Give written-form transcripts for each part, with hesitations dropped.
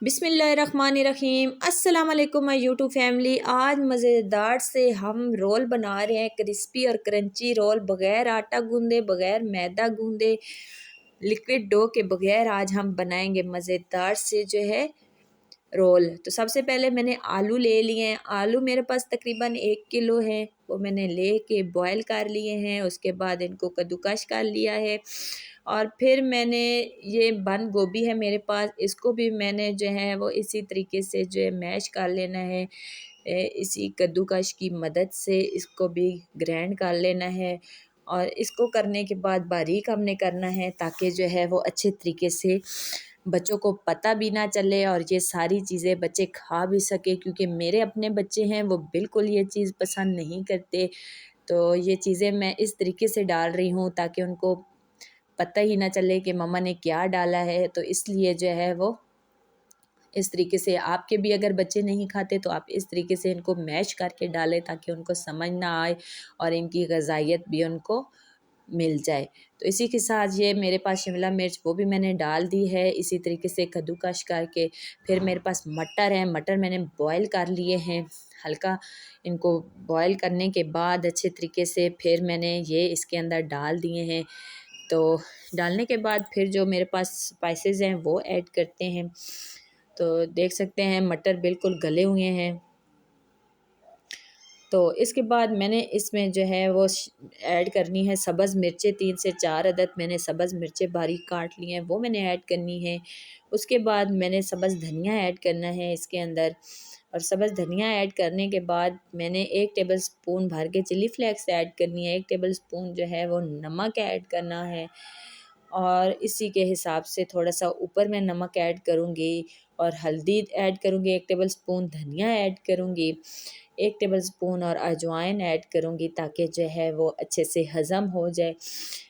बिस्मिल्लाहिर्रहमानिर्रहीम। अस्सलाम वालेकुम माय यूट्यूब फैमिली। आज मज़ेदार से हम रोल बना रहे हैं, क्रिस्पी और क्रंची रोल, बग़ैर आटा गूंदे, बग़ैर मैदा गूंदे, लिक्विड डो के बग़ैर आज हम बनाएंगे मज़ेदार से जो है रोल। तो सबसे पहले मैंने आलू ले लिए हैं। आलू मेरे पास तकरीबन 1 किलो है, वो मैंने ले के बॉयल कर लिए हैं। उसके बाद इनको कद्दूकश कर लिया है। और फिर मैंने ये बंद गोभी है मेरे पास, इसको भी मैंने जो है वो इसी तरीके से जो है मैश कर लेना है। इसी कद्दूकश की मदद से इसको भी ग्राइंड कर लेना है। और इसको करने के बाद बारीक हमने करना है, ताकि जो है वो अच्छे तरीके से बच्चों को पता भी ना चले और ये सारी चीज़ें बच्चे खा भी सके, क्योंकि मेरे अपने बच्चे हैं वो बिल्कुल ये चीज़ पसंद नहीं करते। तो ये चीज़ें मैं इस तरीके से डाल रही हूँ ताकि उनको पता ही ना चले कि मम्मा ने क्या डाला है। तो इसलिए जो है वो इस तरीके से, आपके भी अगर बच्चे नहीं खाते तो आप इस तरीके से इनको मैश करके डालें, ताकि उनको समझ ना आए और इनकी ग़िज़ाइयत भी उनको मिल जाए। तो इसी के साथ ये मेरे पास शिमला मिर्च वो भी मैंने डाल दी है, इसी तरीके से कद्दूकश करके। फिर मेरे पास मटर है, मटर मैंने बॉयल कर लिए हैं हल्का। इनको बॉयल करने के बाद अच्छे तरीके से फिर मैंने ये इसके अंदर डाल दिए हैं। तो डालने के बाद फिर जो मेरे पास स्पाइसेस हैं वो ऐड करते हैं। तो देख सकते हैं मटर बिल्कुल गले हुए हैं। तो इसके बाद मैंने इसमें जो है वो ऐड करनी है सब्ज़ मिर्चें, 3 से 4 अदद मैंने सब्ज़ मिर्चें बारीक काट ली हैं, वो मैंने ऐड करनी है। उसके बाद मैंने सब्ज़ धनिया ऐड करना है इसके अंदर। और सब्ज़ धनिया ऐड करने के बाद मैंने 1 टेबल स्पून भर के चिली फ्लेक्स ऐड करनी है, 1 टेबल स्पून जो है वो नमक ऐड करना है। और इसी के हिसाब से थोड़ा-सा ऊपर मैं नमक ऐड करूँगी और हल्दी ऐड करूँगी, 1 टेबल स्पून धनिया ऐड करूँगी, 1 टेबल स्पून और अजवाइन ऐड करूँगी, ताकि जो है वो अच्छे से हज़म हो जाए,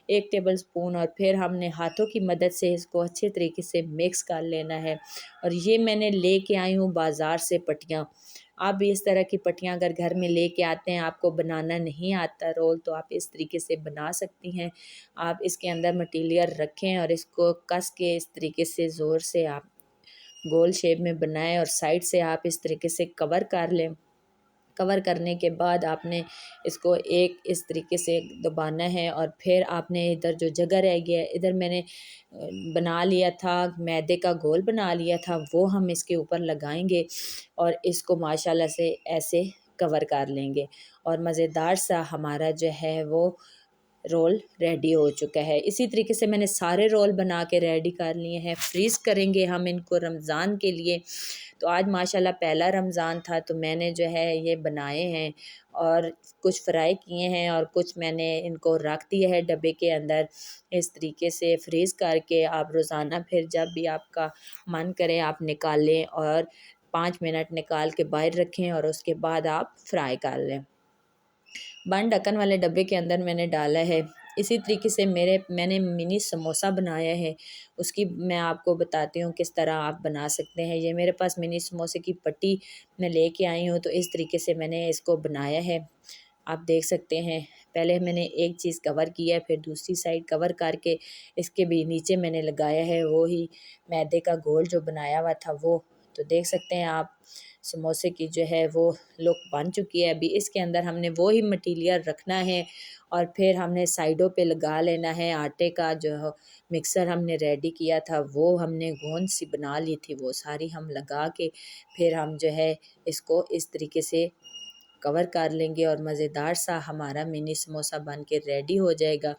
1 टेबल स्पून। और फिर हमने हाथों की मदद से इसको अच्छे तरीके से मिक्स कर लेना है। और ये मैंने लेके आई हूँ बाज़ार से पट्टियाँ। आप भी इस तरह की पट्टियाँ अगर घर में लेके आते हैं, आपको बनाना नहीं आता रोल, तो आप इस तरीके से बना सकती हैं। आप इसके अंदर मटीरियल रखें और इसको कस के इस तरीके से ज़ोर से आप गोल शेप में बनाएं और साइड से आप इस तरीके से कवर कर लें। कवर करने के बाद आपने इसको एक इस तरीके से दबाना है। और फिर आपने इधर जो जगह रह गया है, इधर मैंने बना लिया था, मैदे का घोल बना लिया था, वो हम इसके ऊपर लगाएंगे और इसको माशाल्लाह से ऐसे कवर कर लेंगे। और मज़ेदार सा हमारा जो है वो रोल रेडी हो चुका है। इसी तरीके से मैंने सारे रोल बना के रेडी कर लिए हैं। फ्रीज़ करेंगे हम इनको रमज़ान के लिए। तो आज माशाल्लाह पहला रमज़ान था, तो मैंने जो है ये बनाए हैं और कुछ फ्राई किए हैं और कुछ मैंने इनको रख दिया है डब्बे के अंदर। इस तरीके से फ्रीज़ करके आप रोज़ाना फिर जब भी आपका मन करे आप निकालें और 5 मिनट निकाल के बाहर रखें और उसके बाद आप फ्राई कर लें। बंद ढक्कन वाले डब्बे के अंदर मैंने डाला है। इसी तरीके से मैंने मिनी समोसा बनाया है, उसकी मैं आपको बताती हूँ किस तरह आप बना सकते हैं। ये मेरे पास मिनी समोसे की पट्टी मैं लेके आई हूँ, तो इस तरीके से मैंने इसको बनाया है। आप देख सकते हैं, पहले मैंने एक चीज़ कवर किया है, फिर दूसरी साइड कवर करके इसके भी नीचे मैंने लगाया है वो ही मैदे का घोल जो बनाया हुआ था वो। तो देख सकते हैं आप, समोसे की जो है वो लुक बन चुकी है। अभी इसके अंदर हमने वो ही मटीरियल रखना है और फिर हमने साइडों पे लगा लेना है। आटे का जो मिक्सर हमने रेडी किया था, वो हमने गोंद सी बना ली थी, वो सारी हम लगा के फिर हम जो है इसको इस तरीके से कवर कर लेंगे और मज़ेदार सा हमारा मिनी समोसा बन के रेडी हो जाएगा।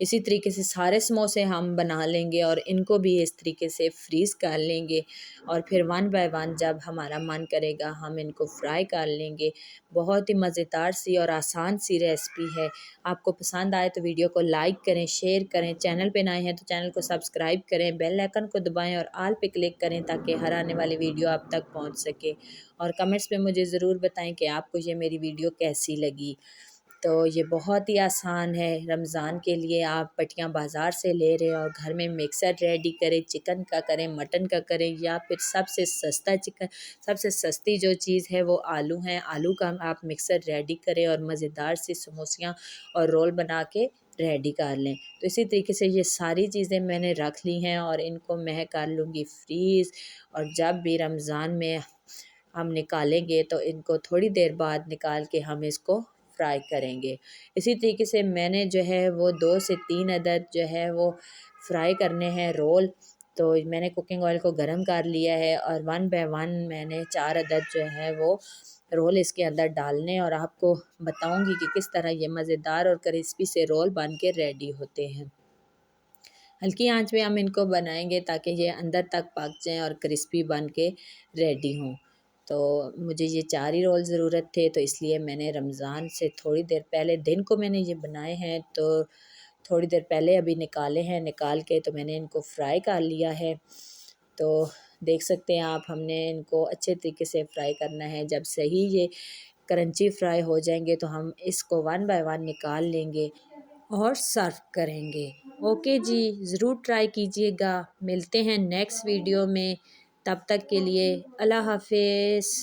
इसी तरीके से सारे समोसे हम बना लेंगे और इनको भी इस तरीके से फ्रीज़ कर लेंगे और फिर वन बाय वन जब हमारा मन करेगा हम इनको फ्राई कर लेंगे। बहुत ही मज़ेदार सी और आसान सी रेसिपी है। आपको पसंद आए तो वीडियो को लाइक करें, शेयर करें, चैनल पे नए हैं तो चैनल को सब्सक्राइब करें, बेल आइकन को दबाएं और ऑल पे क्लिक करें, ताकि हर आने वाली वीडियो आप तक पहुंच सके। और कमेंट्स में मुझे ज़रूर बताएं कि आपको ये मेरी वीडियो कैसी लगी। तो ये बहुत ही आसान है। रमज़ान के लिए आप पट्टियाँ बाज़ार से ले रहे हो और घर में मिक्सर रेडी करें, चिकन का करें, मटन का करें, या फिर सबसे सस्ता चिकन, सबसे सस्ती जो चीज़ है वो आलू हैं, आलू का आप मिक्सर रेडी करें और मज़ेदार सी समोसियाँ और रोल बना के रेडी कर लें। तो इसी तरीके से ये सारी चीज़ें मैंने रख ली हैं और इनको मैं कर लूँगी फ्रीज़। और जब भी रमज़ान में हम निकालेंगे तो इनको थोड़ी देर बाद निकाल के हम इसको फ्राई करेंगे। इसी तरीके से मैंने जो है वो 2 से 3 अदद जो है वो फ्राई करने हैं रोल। तो मैंने कुकिंग ऑयल को गरम कर लिया है और 1 बाय 1 मैंने 4 अदद जो है वो रोल इसके अंदर डालने, और आपको बताऊंगी कि किस तरह ये मज़ेदार और क्रिस्पी से रोल बन के रेडी होते हैं। हल्की आंच पे हम इनको बनाएंगे ताकि ये अंदर तक पक जाएं और क्रिस्पी बन के रेडी हों। तो मुझे ये 4 ही रोल ज़रूरत थे, तो इसलिए मैंने रमज़ान से थोड़ी देर पहले दिन को मैंने ये बनाए हैं, तो थोड़ी देर पहले अभी निकाले हैं। निकाल के तो मैंने इनको फ्राई कर लिया है। तो देख सकते हैं आप, हमने इनको अच्छे तरीके से फ्राई करना है। जब सही ये क्रंची फ्राई हो जाएंगे तो हम इसको 1 बाय 1 निकाल लेंगे और सर्व करेंगे। ओके जी, ज़रूर ट्राई कीजिएगा। मिलते हैं नेक्स्ट वीडियो में, तब तक के लिए अल्लाह हाफ़िज़।